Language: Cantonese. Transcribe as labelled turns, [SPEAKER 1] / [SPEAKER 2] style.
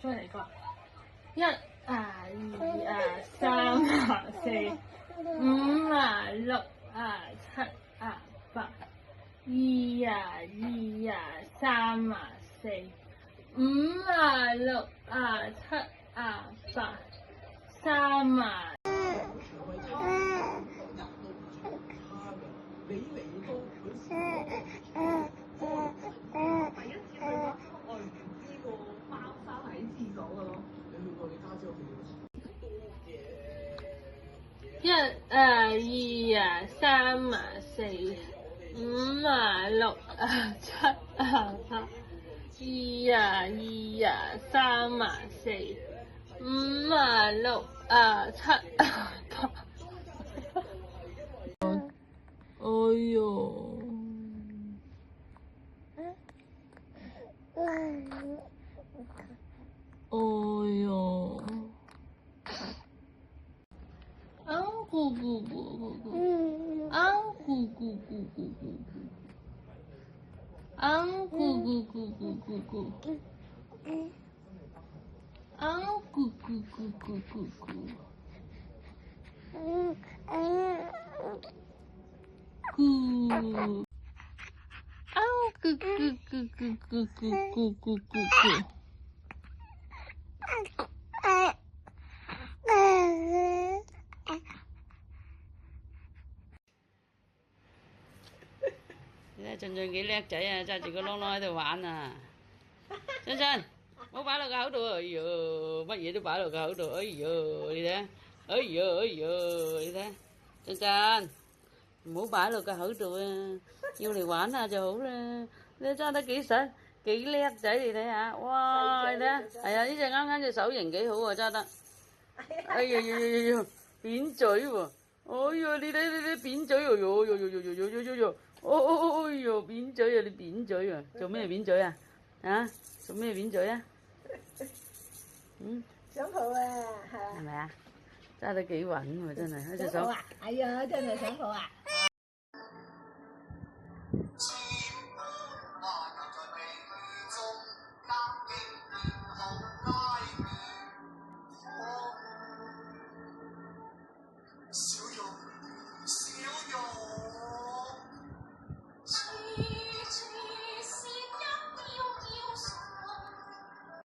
[SPEAKER 1] 再嚟個1啊2啊3啊4 5啊6啊7啊8 2啊2啊3啊4 5啊6啊7啊8 3啊。1啊2啊3啊4 5啊6啊7啊8 2啊2啊3啊4 5啊6啊7啊8。哎呦！哎呦！啊咕咕咕咕咕，啊咕咕咕咕咕咕，啊咕咕咕咕咕咕，啊咕咕咕咕咕咕，咕，啊咕咕咕咕咕咕咕咕咕。
[SPEAKER 2] 你睇俊俊幾叻仔啊！揸住個啷啷喺度玩啊！俊俊，唔好擺落個口度啊！哎呦，乜嘢都擺落個口度！哎呦，你睇，哎呦哎呦，你睇，俊俊，唔好擺落個口度啊！要嚟玩下就好啦。你揸得幾實，幾叻仔你睇下，哇！你睇下，係啊！呢隻啱啱隻手型幾好啊，揸得。哎呀呀呀呀！扁嘴喎！哎呀，你睇扁嘴喎！呦呦呦呦呦呦呦呦！哦哎呦，扁嘴啊！你扁嘴啊！做咩扁嘴啊？啊？做咩扁嘴啊？嗯？
[SPEAKER 3] 想抱啊！
[SPEAKER 2] 係咪啊？揸得幾穩喎！真係，一隻手。
[SPEAKER 3] 啊！哎呀，真係想抱啊！